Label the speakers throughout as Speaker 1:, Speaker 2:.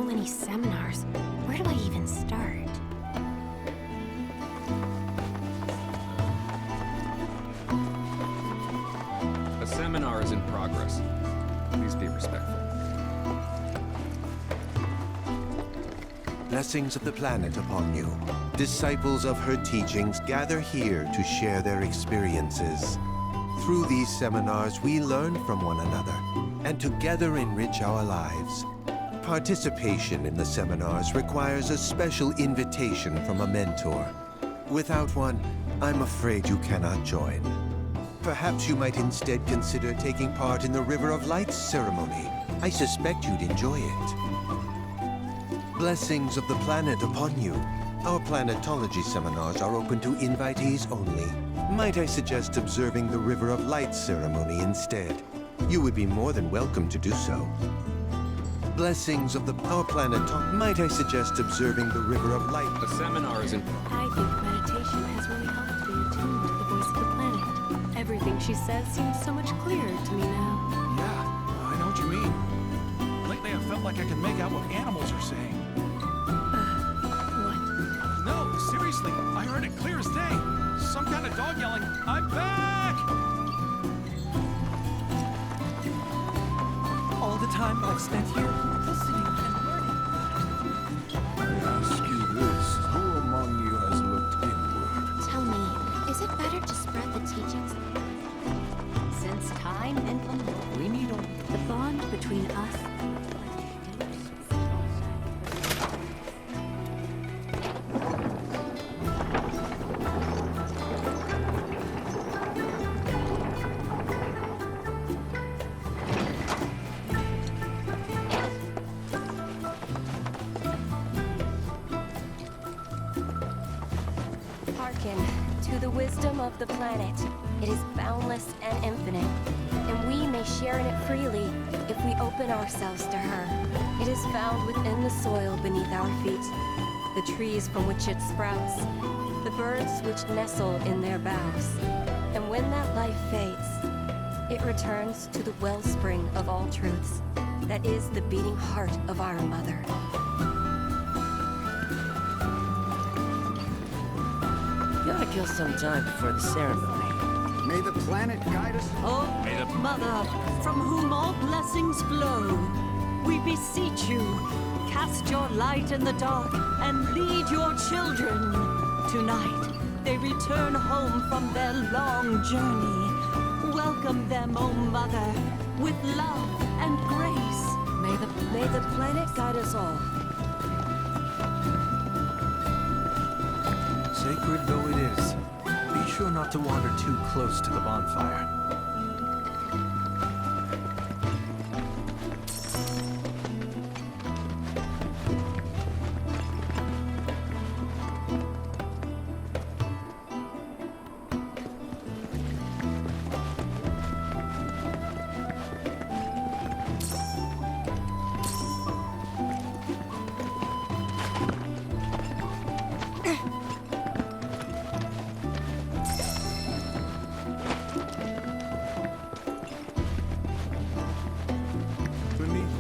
Speaker 1: many seminars. Where do I even start?
Speaker 2: A seminar is in progress. Please be respectful.
Speaker 3: Blessings of the planet upon you. Disciples of her teachings gather here to share their experiences. Through these seminars, we learn from one another and together enrich our lives. Participation in the seminars requires a special invitation from a mentor. Without one, I'm afraid you cannot join. Perhaps you might instead consider taking part in the River of Lights ceremony. I suspect you'd enjoy it. Blessings of the planet upon you. Our planetology seminars are open to invitees only. Might I suggest observing the River of Lights ceremony instead? You would be more than welcome to do so. Blessings of our planet. Might I suggest observing the River of Light?
Speaker 2: The seminar is in...
Speaker 1: I think meditation has really helped me attune to the voice of the planet. Everything she says seems so much clearer to me now.
Speaker 4: Yeah, I know what you mean. Lately I felt like I can make out what animals are saying.
Speaker 1: What?
Speaker 4: No, seriously, I heard it clear as day. Some kind of dog yelling, "I'm back!" All the time I've spent here, listening and learning.
Speaker 5: I ask you this, who among you has looked inward?
Speaker 1: Tell me, is it better to spread the teachings? Since time immemorial, we need the bond between us.
Speaker 6: Hearken to the wisdom of the planet. It is boundless and infinite, and we may share in it freely if we open ourselves to her. It is found within the soil beneath our feet, the trees from which it sprouts, the birds which nestle in their boughs. And when that life fades, it returns to the wellspring of all truths, that is the beating heart of our mother.
Speaker 7: You ought to kill some time before the ceremony.
Speaker 5: May the planet guide us.
Speaker 8: Oh, Mother, from whom all blessings flow, we beseech you, cast your light in the dark and lead your children. Tonight, they return home from their long journey. Welcome them, O Mother, with love and grace.
Speaker 6: May the planet guide us all.
Speaker 4: Sacred though it is, be sure not to wander too close to the bonfire.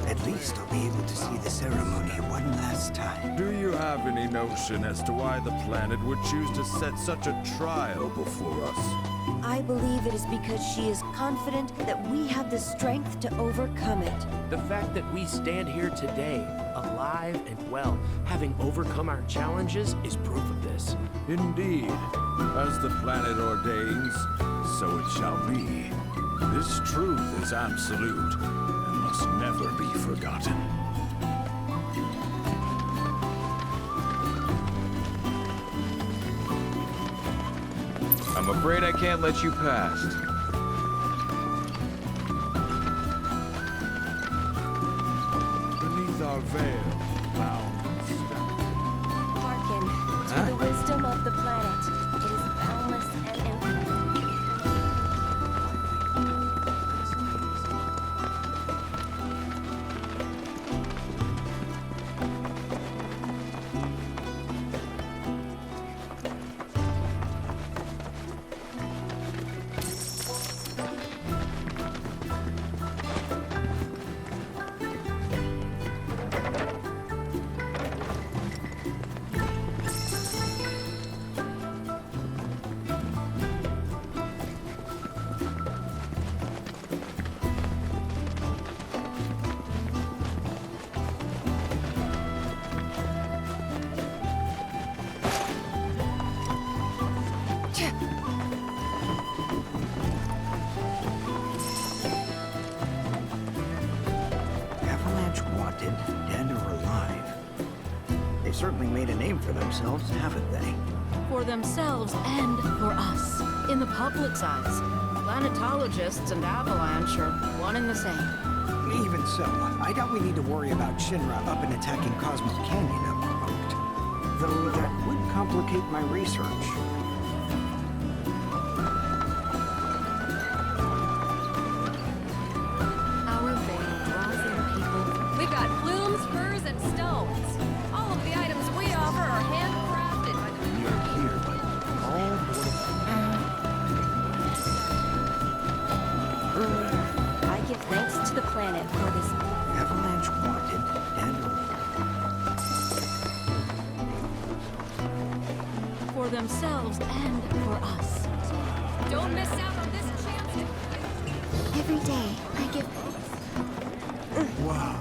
Speaker 5: At least I'll be able to see the ceremony one last time.
Speaker 9: Do you have any notion as to why the planet would choose to set such a trial before us?
Speaker 6: I believe it is because she is confident that we have the strength to overcome it.
Speaker 7: The fact that we stand here today, alive and well, having overcome our challenges, is proof of this.
Speaker 9: Indeed. As the planet ordains, so it shall be. This truth is absolute and must never be forgotten.
Speaker 2: I'm afraid I can't let you past.
Speaker 9: Beneath our veil, bound and stamped.
Speaker 6: Hearken to the wisdom of the planet. It is boundless and infinite.
Speaker 10: certainly made a name for themselves, haven't they?
Speaker 1: For themselves and for us. In the public's eyes, planetologists and Avalanche are one and the same.
Speaker 10: Even so, I doubt we need to worry about Shinra up and attacking Cosmo Canyon unprovoked. Though that would complicate my research.
Speaker 1: Our veil draws in people.
Speaker 6: We've got plumes, furs, and stones. All of the items we offer are handcrafted by the...
Speaker 10: We are here, but all
Speaker 6: I give thanks to the planet for this
Speaker 10: Avalanche wanted and
Speaker 1: For themselves and for us.
Speaker 6: Don't miss out on this chance.
Speaker 11: Every day, I give...
Speaker 10: wow.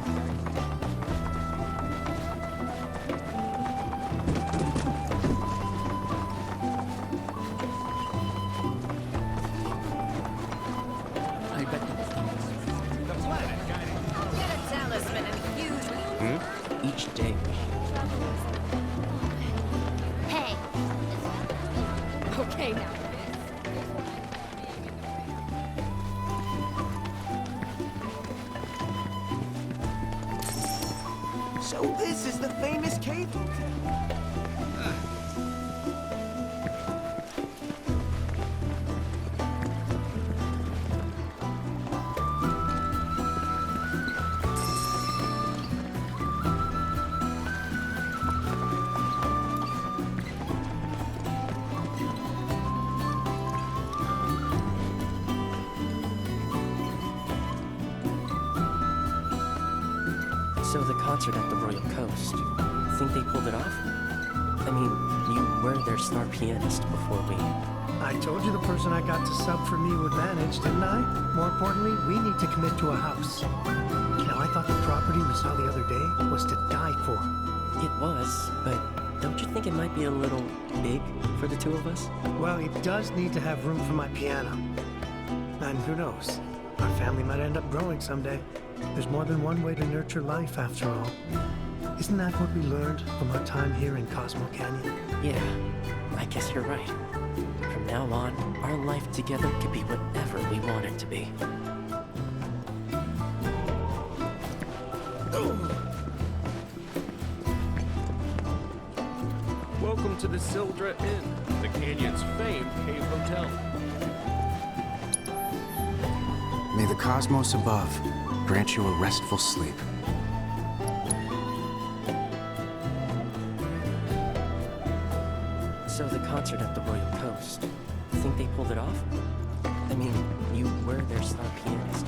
Speaker 7: I bet.
Speaker 4: The planet guiding.
Speaker 6: Get a talisman and use
Speaker 7: Each day.
Speaker 11: Hey,
Speaker 6: Okay, now.
Speaker 10: So this is the famous cave hotel.
Speaker 12: So the concert at the Royal Coast, think they pulled it off? I mean, you were their star pianist before we...
Speaker 13: I told you the person I got to sub for me would manage, didn't I? More importantly, we need to commit to a house. Now, I thought the property we saw the other day was to die for.
Speaker 12: It was, but don't you think it might be a little big for the two of us?
Speaker 13: Well, it does need to have room for my piano. And who knows? Our family might end up growing someday. There's more than one way to nurture life, after all. Isn't that what we learned from our time here in Cosmo Canyon?
Speaker 12: Yeah, I guess you're right. From now on, our life together could be whatever we want it to be.
Speaker 2: Welcome to the Sildra Inn, the Canyon's famed cave hotel.
Speaker 10: May the cosmos above grant you a restful sleep.
Speaker 12: So the concert at the Royal Coast, think they pulled it off? I mean, you were their star pianist.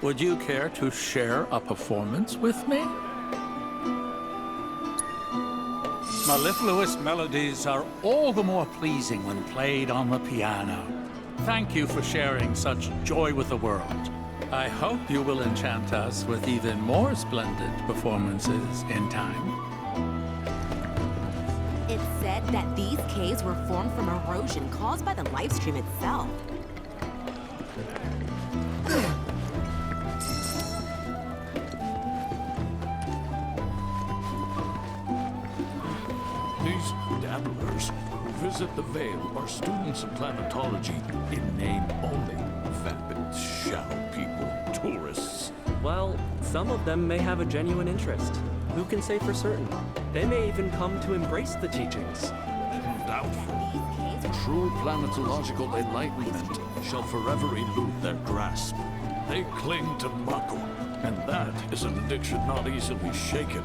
Speaker 14: Would you care to share a performance with me? Mellifluous melodies are all the more pleasing when played on the piano. Thank you for sharing such joy with the world. I hope you will enchant us with even more splendid performances in time.
Speaker 15: It's said that these caves were formed from erosion caused by the livestream itself.
Speaker 16: These dabblers who visit the Veil are students of planetology in name only. Vapid, shallow people, tourists.
Speaker 12: Well, some of them may have a genuine interest. Who can say for certain? They may even come to embrace the teachings.
Speaker 16: Doubtful. True planetological enlightenment shall forever elude their grasp. They cling to Mako, and that is an addiction not easily shaken.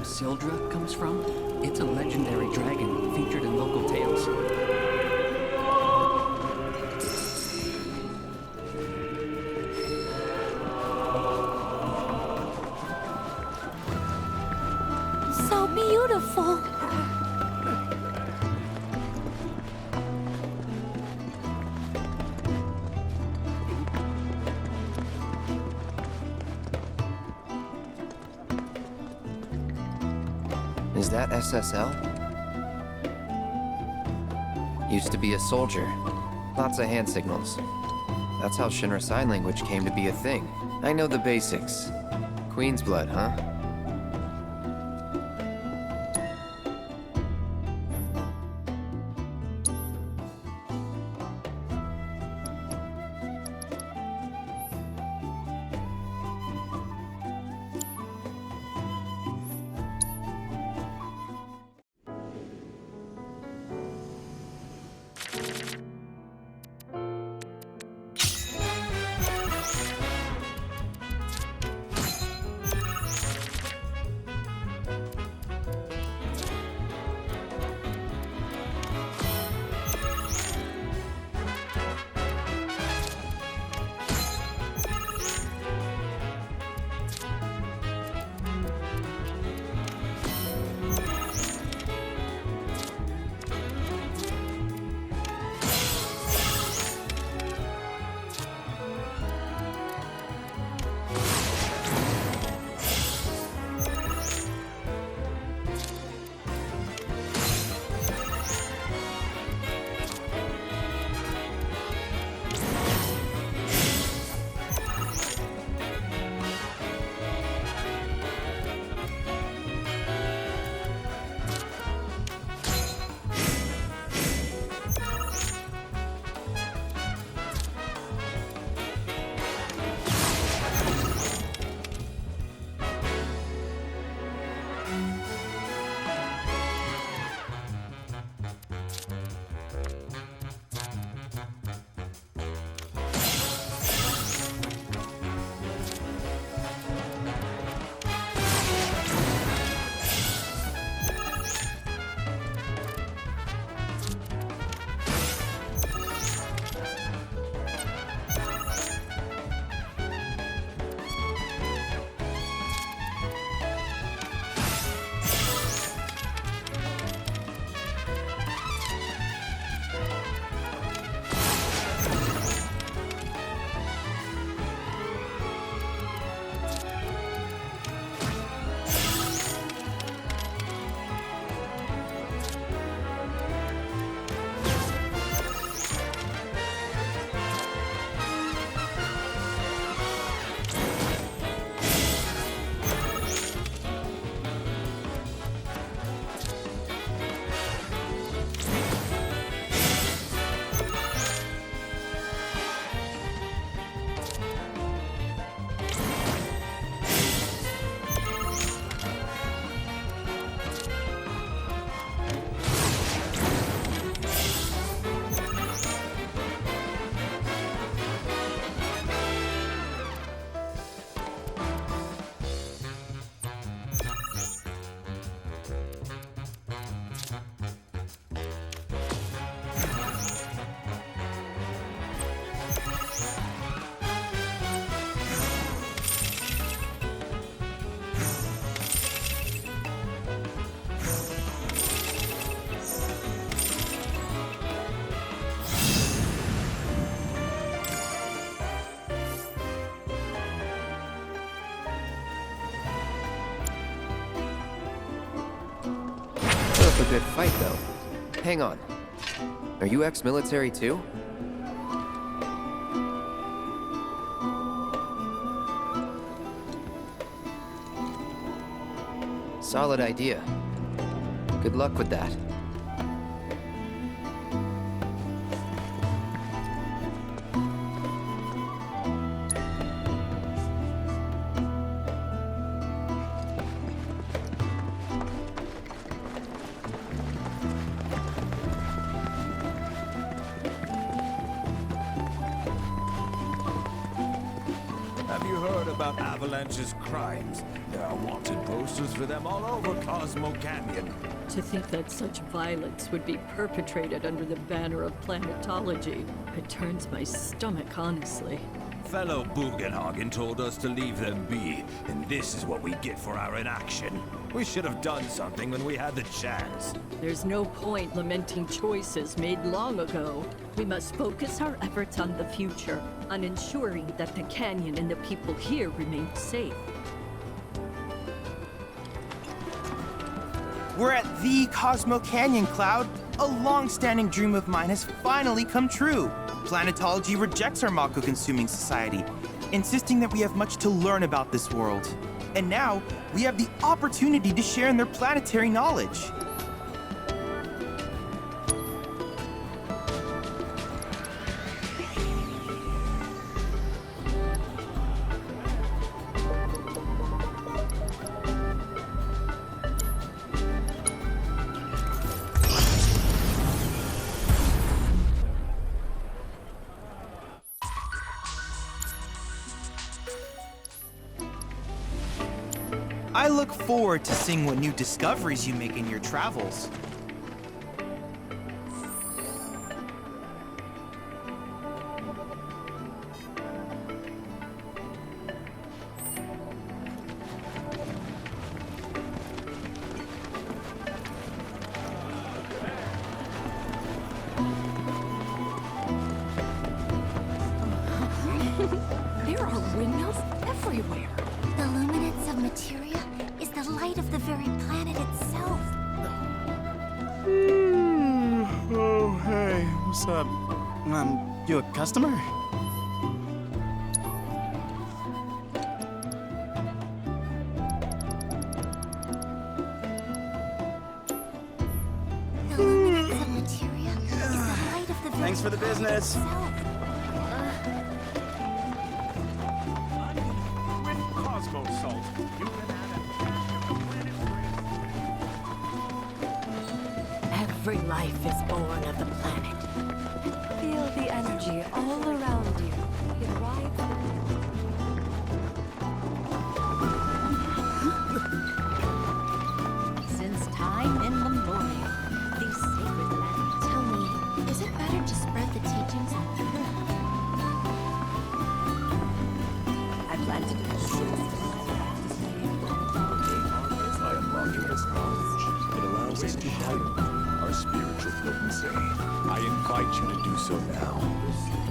Speaker 17: Sildra comes from? It's a legendary dragon featured in local tales.
Speaker 6: So beautiful.
Speaker 18: Is that SSL? Used to be a soldier. Lots of hand signals. That's how Shinra Sign Language came to be a thing. I know the basics. Queen's blood, huh? up a good fight, though. Hang on. Are you ex-military too? Solid idea. Good luck with that.
Speaker 9: Have you heard about Avalanche's crimes? There are wanted posters for them all over Cosmo Canyon.
Speaker 8: To think that such violence would be perpetrated under the banner of planetology, it turns my stomach, honestly.
Speaker 9: Fellow Bugenhagen told us to leave them be, and this is what we get for our inaction. We should have done something when we had the chance.
Speaker 8: There's no point lamenting choices made long ago. We must focus our efforts on the future, on ensuring that the canyon and the people here remain safe.
Speaker 19: We're at the Cosmo Canyon, Cloud. A long-standing dream of mine has finally come true. Planetology rejects our Mako-consuming society, insisting that we have much to learn about this world. And now, we have the opportunity to share in their planetary knowledge. I look forward to seeing what new discoveries you make in your travels.
Speaker 11: There are windmills everywhere. The luminance of materia is the light of the very planet itself.
Speaker 20: Oh, hey, what's up? You a customer?
Speaker 11: The luminance of materia is the light of the very
Speaker 20: Thanks for the
Speaker 11: planet
Speaker 20: business.
Speaker 11: itself.
Speaker 2: With Cosmo Salt, you can
Speaker 8: Every life is born of the planet.
Speaker 6: Feel the energy all around you. It rides
Speaker 1: Since time immemorial, these sacred lands.
Speaker 11: Tell me, is it better to spread the teachings?
Speaker 1: I plan to do
Speaker 5: By unlocking this knowledge, it allows us to heighten our spiritual potency. I invite you to do so now.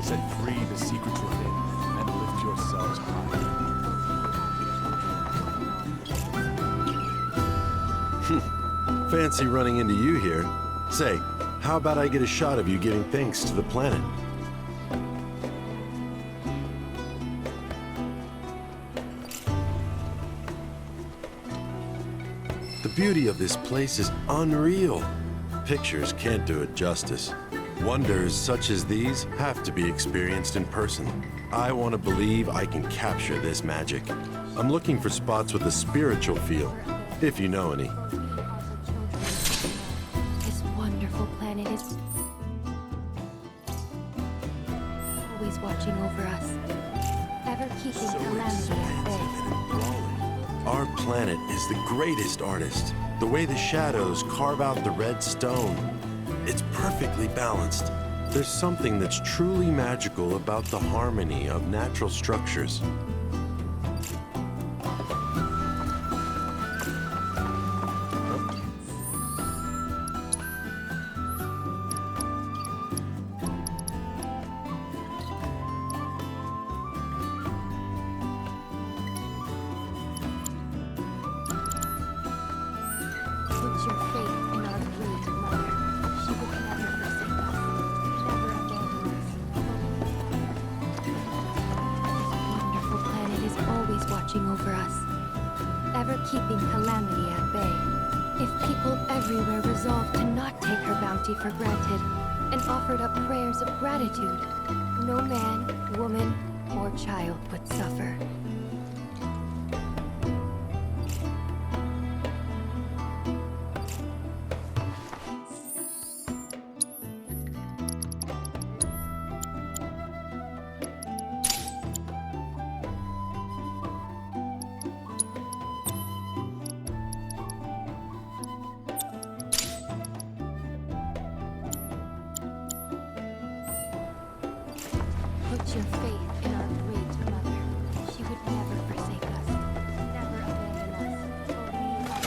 Speaker 5: Set free the secrets within and lift yourselves high.
Speaker 21: Fancy running into you here. Say, how about I get a shot of you giving thanks to the planet? The beauty of this place is unreal. Pictures can't do it justice. Wonders such as these have to be experienced in person. I want to believe I can capture this magic. I'm looking for spots with a spiritual feel, if you know any.
Speaker 6: This wonderful planet is always watching over us, ever keeping calamity at bay.
Speaker 21: Our planet is the greatest artist. The way the shadows carve out the red stone, it's perfectly balanced. There's something that's truly magical about the harmony of natural structures.
Speaker 11: Put your faith in our
Speaker 6: keeping calamity at bay. If people everywhere resolved to not take her bounty for granted and offered up prayers of gratitude, no man, woman, or child would suffer. Put your faith in our great mother. She would never forsake us, never abandon us, for we are her children.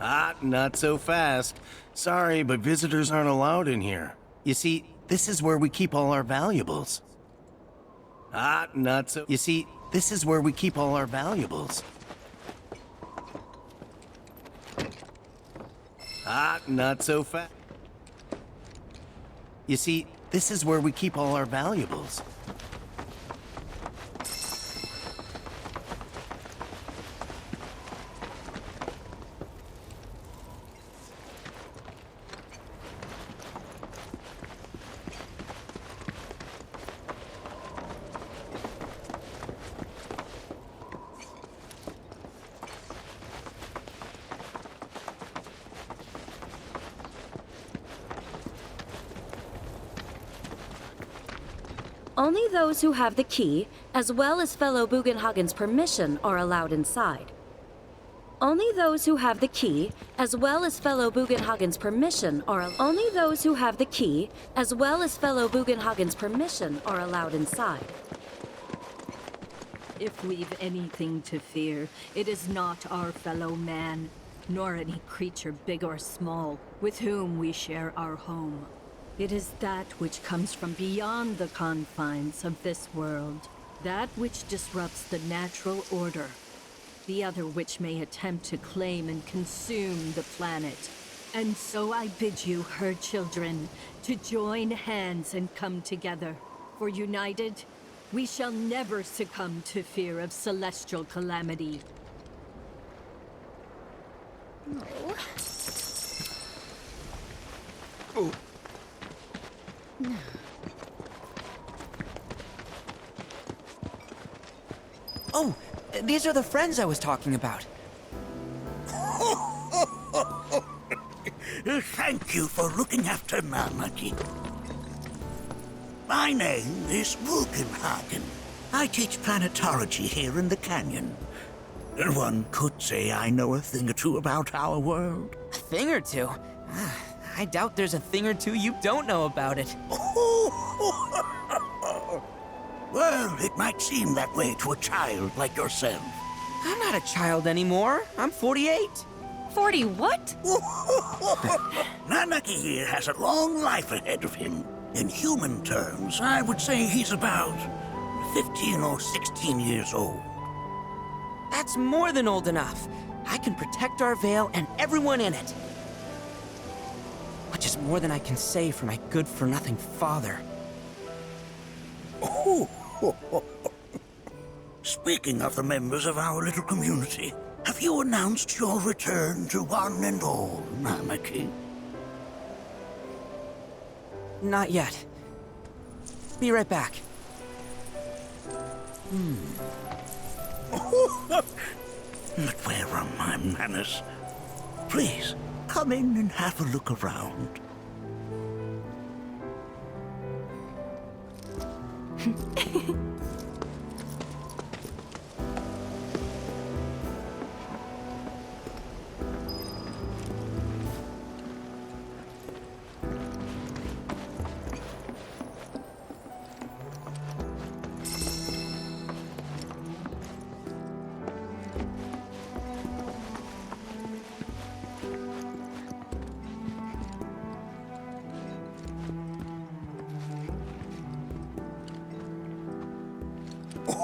Speaker 10: Ah, not so fast. Sorry, but visitors aren't allowed in here. You see, this is where we keep all our valuables. Ah, not so... You see, this is where we keep all our valuables. Ah, not so fast. You see, this is where we keep all our valuables.
Speaker 3: Only those who have the key, as well as fellow Bugenhagen's permission, are allowed inside. Only those who have the key, as well as fellow Bugenhagen's permission, only those who have the key, as well as fellow Bugenhagen's permission, are allowed inside.
Speaker 8: If we've anything to fear, it is not our fellow man, nor any creature big or small, with whom we share our home. It is that which comes from beyond the confines of this world, that which disrupts the natural order, the other which may attempt to claim and consume the planet. And so I bid you, her children, to join hands and come together, for united, we shall never succumb to fear of celestial calamity.
Speaker 11: No.
Speaker 10: Oh.
Speaker 22: Oh, these are the friends I was talking about.
Speaker 23: Thank you for looking after Marmaduke. My name is Bugenhagen. I teach planetology here in the canyon. One could say I know a thing or two about our world.
Speaker 22: A thing or two? I doubt there's a thing or two you don't know about it.
Speaker 23: Well, it might seem that way to a child like yourself.
Speaker 22: I'm not a child anymore. I'm 48.
Speaker 3: 40 what?
Speaker 23: Nanaki here has a long life ahead of him. In human terms, I would say he's about 15 or 16 years old.
Speaker 22: That's more than old enough. I can protect our Veil and everyone in it. Which is more than I can say for my good-for-nothing father.
Speaker 23: Speaking of the members of our little community, have you announced your return to one and all, Namaki?
Speaker 22: Not yet. Be right back.
Speaker 23: But where are my manners? Please, come in and have a look around.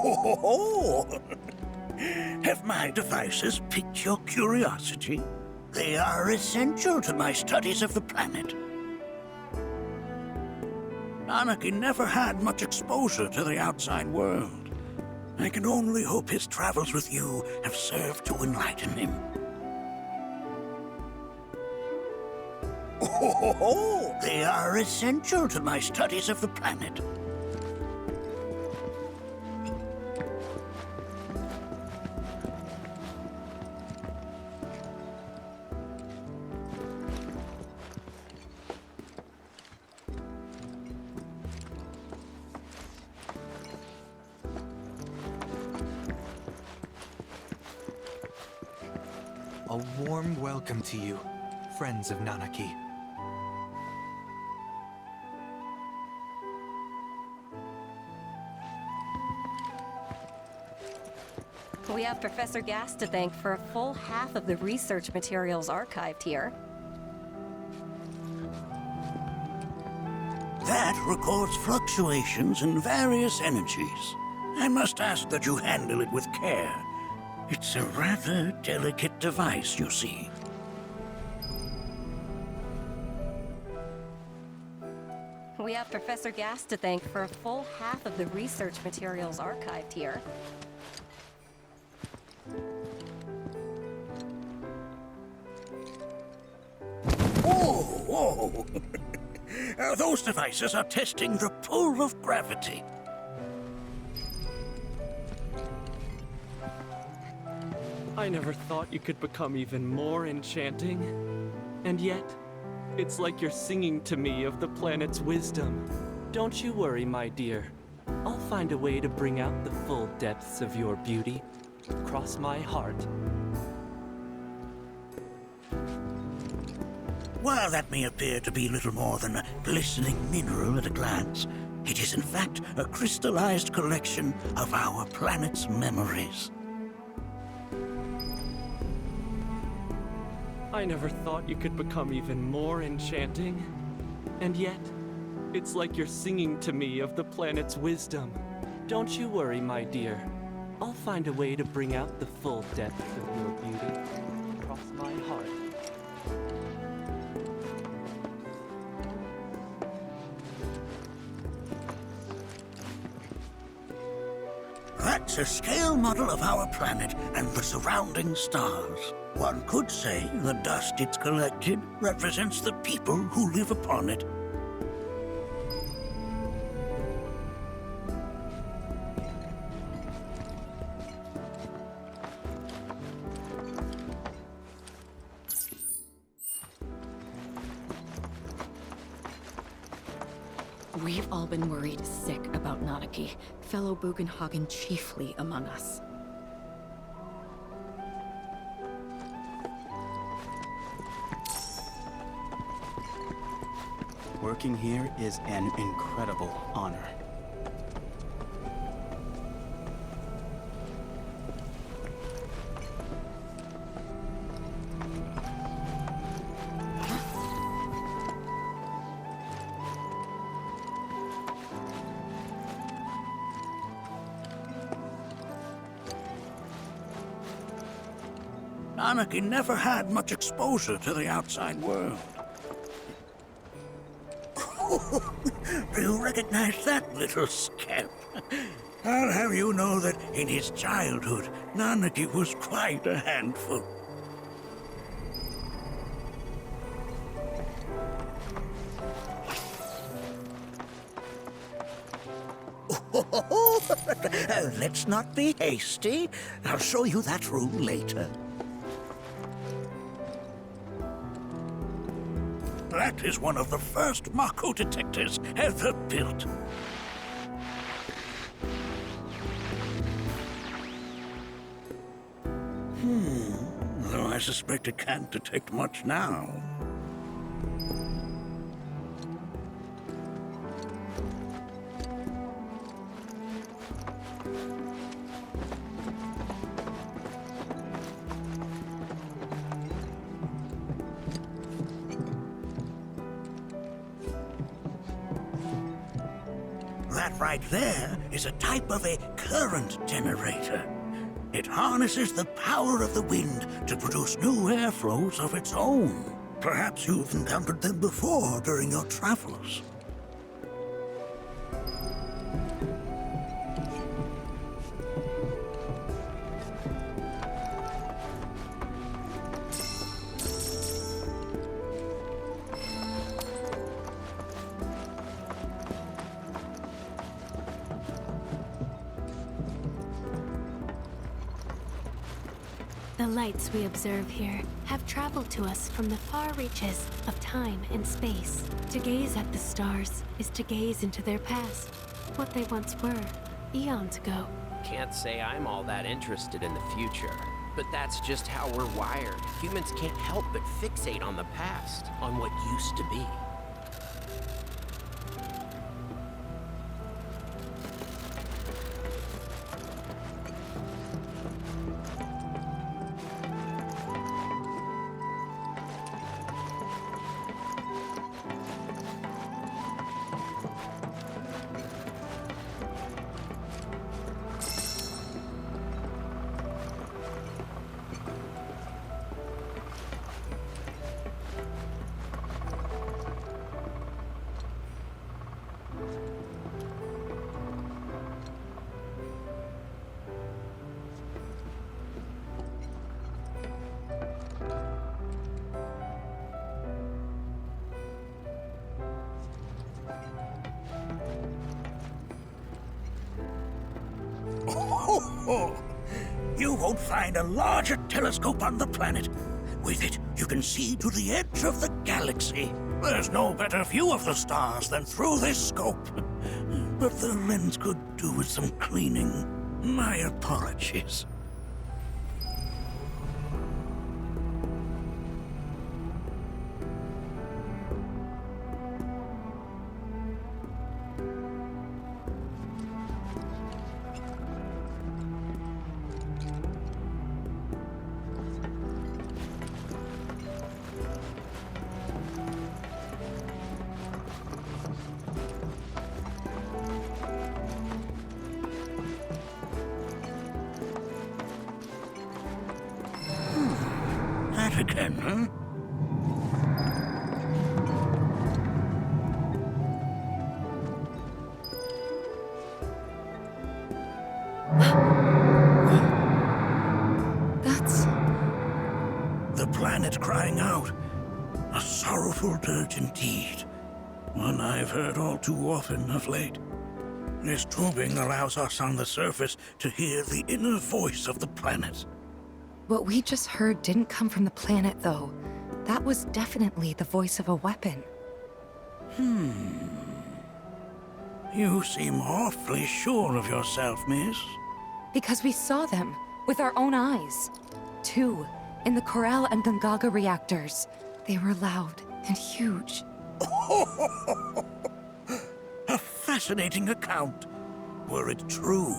Speaker 23: Oh, have my devices piqued your curiosity? They are essential to my studies of the planet. Anarchy never had much exposure to the outside world. I can only hope his travels with you have served to enlighten him. Oh, they are essential to my studies of the planet.
Speaker 4: A warm welcome to you, friends of Nanaki.
Speaker 6: We have Professor Gast to thank for a full half of the research materials archived here.
Speaker 23: That records fluctuations in various energies. I must ask that you handle it with care. It's a rather delicate device, you see.
Speaker 6: We have Professor Gast to thank for a full half of the research materials archived here.
Speaker 23: Whoa! Those devices are testing the pull of gravity.
Speaker 2: I never thought you could become even more enchanting. And yet, it's like you're singing to me of the planet's wisdom. Don't you worry, my dear. I'll find a way to bring out the full depths of your beauty. Cross my heart.
Speaker 23: While that may appear to be little more than a glistening mineral at a glance, it is in fact a crystallized collection of our planet's memories.
Speaker 2: I never thought you could become even more enchanting. And yet, it's like you're singing to me of the planet's wisdom. Don't you worry, my dear. I'll find a way to bring out the full depth of your beauty. Cross my heart.
Speaker 23: That's a scale model of our planet and the surrounding stars. One could say the dust it's collected represents the people who live upon it.
Speaker 1: We've all been worried sick about Nanaki, fellow Bugenhagen chiefly among us.
Speaker 20: Working here is an incredible honor.
Speaker 23: Anarchy never had much exposure to the outside world. Do you recognize that little scamp? I'll have you know that in his childhood, Nanaki was quite a handful. Let's not be hasty. I'll show you that room later. That is one of the first Mako detectors ever built. Though I suspect it can't detect much now. That right there is a type of a current generator. It harnesses the power of the wind to produce new airflows of its own. Perhaps you've encountered them before during your travels.
Speaker 7: The lights we observe here have traveled to us from the far reaches of time and space. To gaze at the stars is to gaze into their past, what they once were, eons ago.
Speaker 13: Can't say I'm all that interested in the future, but that's just how we're wired. Humans can't help but fixate on the past, on what used to be.
Speaker 23: You won't find a larger telescope on the planet. With it, you can see to the edge of the galaxy. There's no better view of the stars than through this scope. But the lens could do with some cleaning. My apologies. That again, huh?
Speaker 1: That's...
Speaker 23: The planet crying out. A sorrowful dirge indeed. One I've heard all too often of late. This tubing allows us on the surface to hear the inner voice of the planet.
Speaker 14: What we just heard didn't come from the planet, though. That was definitely the voice of a weapon.
Speaker 23: You seem awfully sure of yourself, miss.
Speaker 14: Because we saw them, with our own eyes. Two, in the Corral and Gungaga reactors. They were loud and huge.
Speaker 23: A fascinating account, were it true.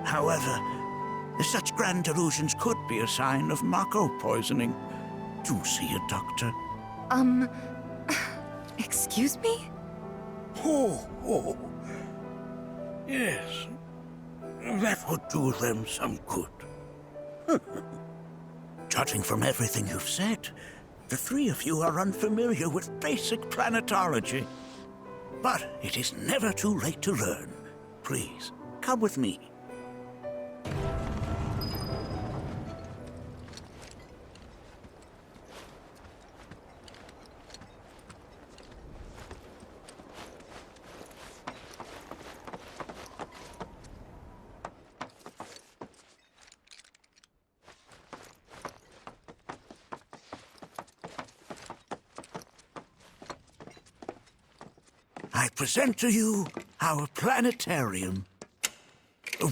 Speaker 23: However, such grand delusions could be a sign of Mako poisoning. Do see a doctor.
Speaker 14: Excuse me?
Speaker 23: Oh. Yes. That would do them some good. Judging from everything you've said, the three of you are unfamiliar with basic planetology. But it is never too late to learn. Please, come with me. I present to you our planetarium.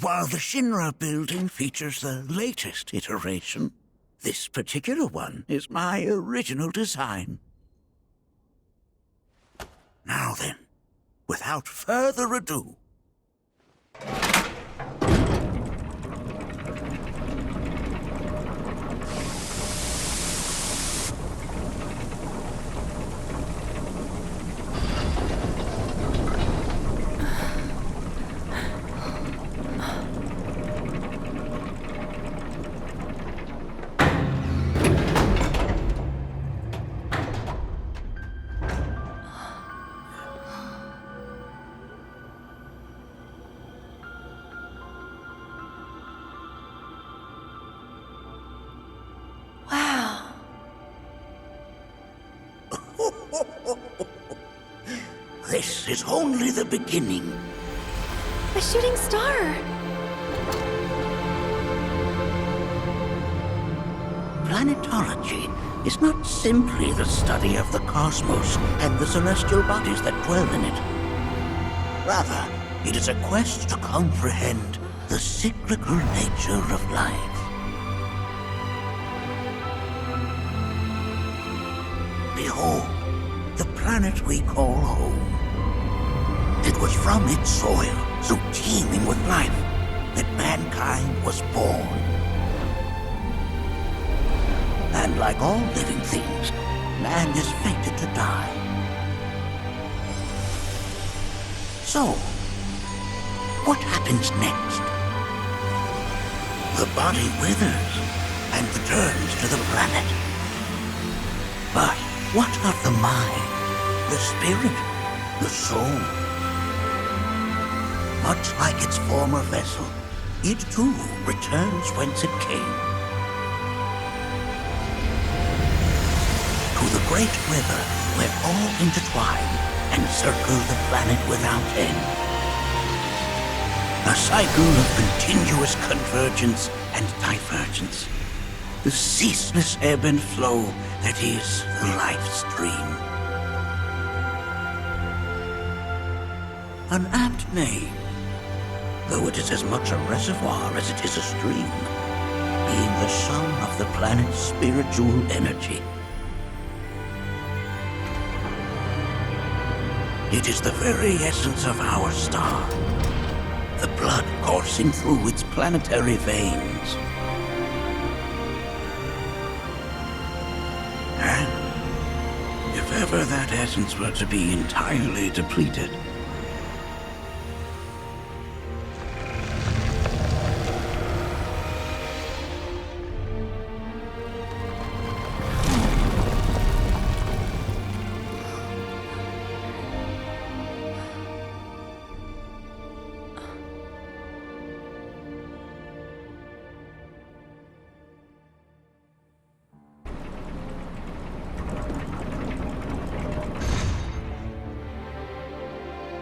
Speaker 23: While the Shinra building features the latest iteration, this particular one is my original design. Now then, without further ado, this is only the beginning.
Speaker 6: A shooting star!
Speaker 23: Planetology is not simply the study of the cosmos and the celestial bodies that dwell in it. Rather, it is a quest to comprehend the cyclical nature of life. Behold, the planet we call home. It was from its soil, so teeming with life, that mankind was born. And like all living things, man is fated to die. So, what happens next? The body withers and returns to the planet. But what of the mind, the spirit, the soul? Much like its former vessel, it too returns whence it came. To the great river where all intertwine and circle the planet without end. A cycle of continuous convergence and divergence. The ceaseless ebb and flow that is the life stream. An apt name, though it is as much a reservoir as it is a stream, being the sum of the planet's spiritual energy. It is the very essence of our star, the blood coursing through its planetary veins. And if ever that essence were to be entirely depleted,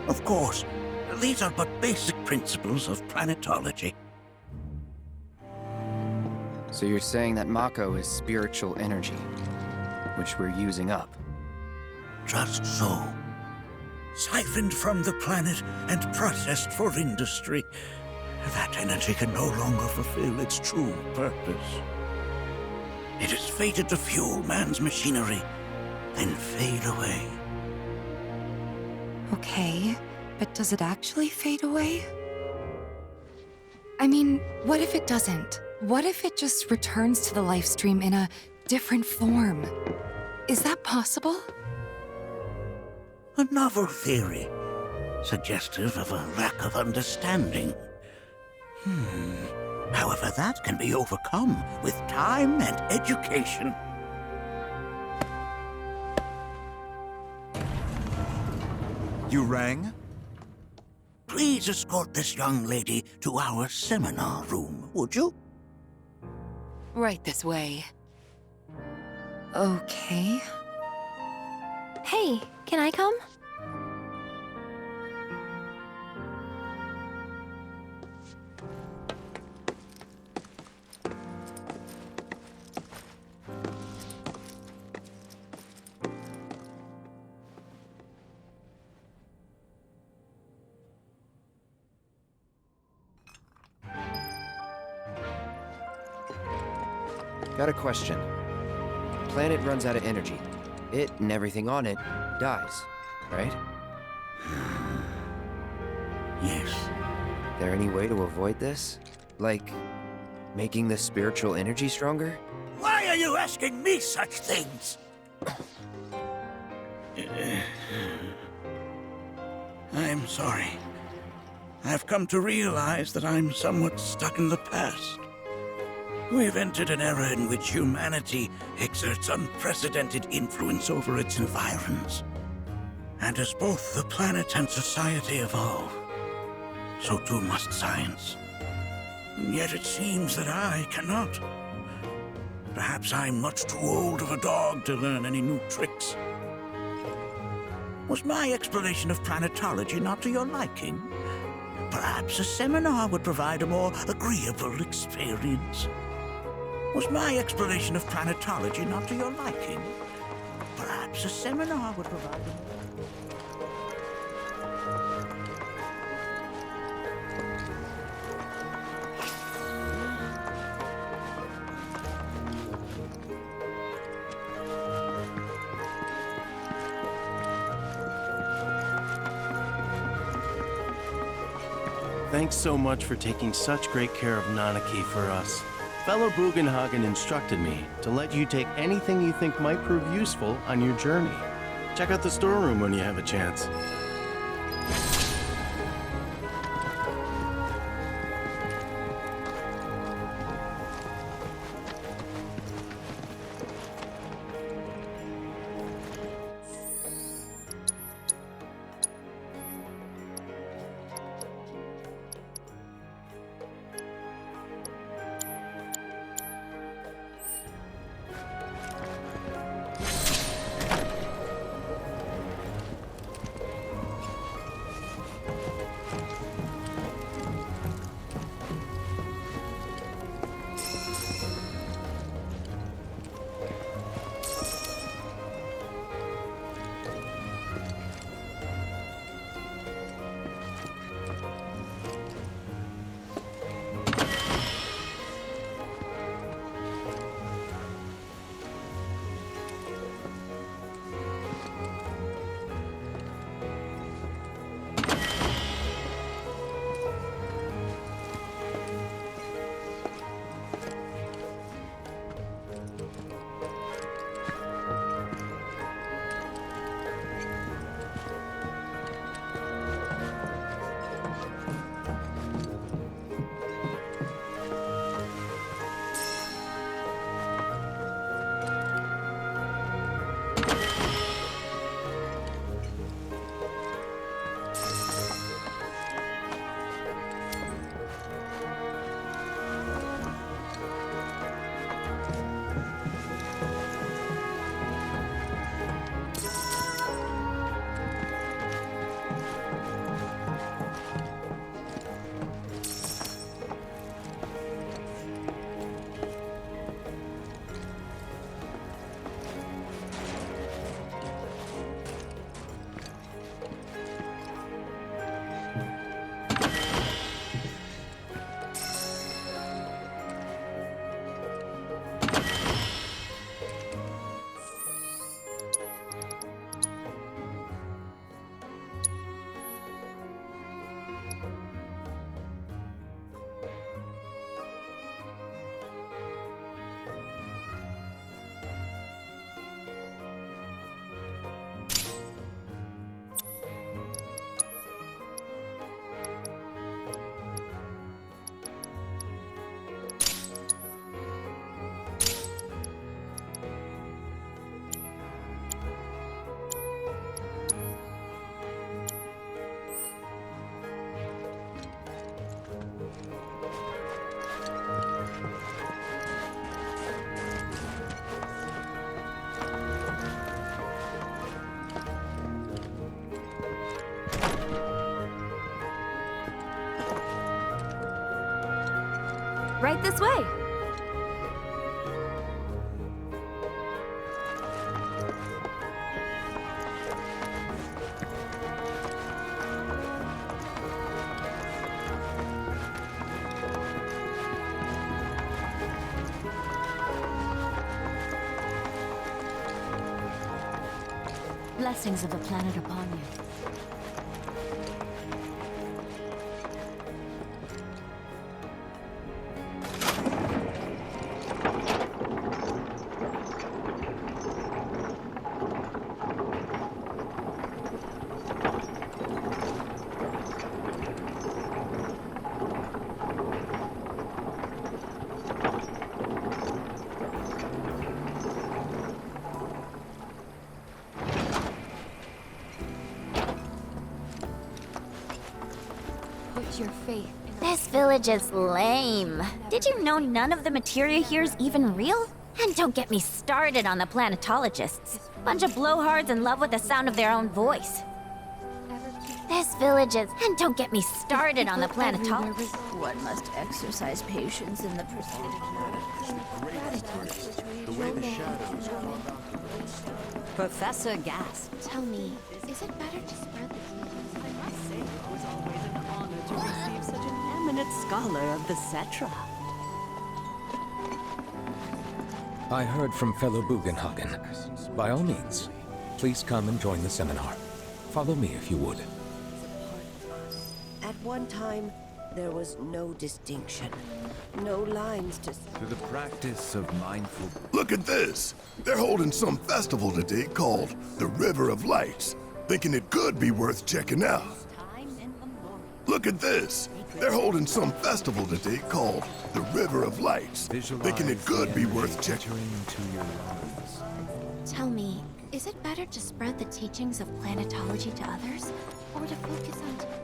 Speaker 23: of course, these are but basic principles of planetology.
Speaker 18: So you're saying that Mako is spiritual energy, which we're using up?
Speaker 23: Just so. Siphoned from the planet and processed for industry, that energy can no longer fulfill its true purpose. It is fated to fuel man's machinery, then fade away.
Speaker 14: Okay, but does it actually fade away? I mean, what if it doesn't? What if it just returns to the life stream in a different form? Is that possible?
Speaker 23: A novel theory, suggestive of a lack of understanding. However, that can be overcome with time and education.
Speaker 12: You rang?
Speaker 23: Please escort this young lady to our seminar room, would you?
Speaker 14: Right this way. Okay.
Speaker 6: Hey, can I come?
Speaker 18: Got a question. Planet runs out of energy. It and everything on it dies, right?
Speaker 23: Yes.
Speaker 18: There any way to avoid this? Like, making the spiritual energy stronger?
Speaker 23: Why are you asking me such things? I'm sorry. I've come to realize that I'm somewhat stuck in the past. We've entered an era in which humanity exerts unprecedented influence over its environs. And as both the planet and society evolve, so too must science. And yet it seems that I cannot. Perhaps I'm much too old of a dog to learn any new tricks. Was my explanation of planetology not to your liking? Perhaps a seminar would provide a more agreeable experience. Was my explanation of planetology not to your liking? Perhaps a seminar would provide a more...
Speaker 10: Thanks so much for taking such great care of Nanaki for us. Fellow Bugenhagen instructed me to let you take anything you think might prove useful on your journey. Check out the storeroom when you have a chance.
Speaker 3: Right this way.
Speaker 11: Blessings of the planet upon you.
Speaker 7: Your faith.
Speaker 11: This village is lame. Did you know none of the materia here is even real? And don't get me started on the planetologists. Bunch of blowhards in love with the sound of their own voice. This village is... And don't get me started on the planetology.
Speaker 1: One must exercise patience in the pursuit of gratitude.
Speaker 5: The way the shadows are.
Speaker 8: Professor Gas.
Speaker 11: Tell me, is it better to spread the teachings?
Speaker 8: I must say, it was always an honor to receive such an eminent scholar of the Cetra.
Speaker 15: I heard from fellow Bugenhagen. By all means, please come and join the seminar. Follow me if you would.
Speaker 16: At one time, there was no distinction. No lines to
Speaker 5: the practice of mindful...
Speaker 17: Look at this! They're holding some festival today called the River of Lights. Thinking it could be worth checking out. Look at this! They're holding some festival today called the River of Lights. Thinking it could be worth checking
Speaker 5: into your lives.
Speaker 11: Tell me, is it better to spread the teachings of planetology to others, or to focus on...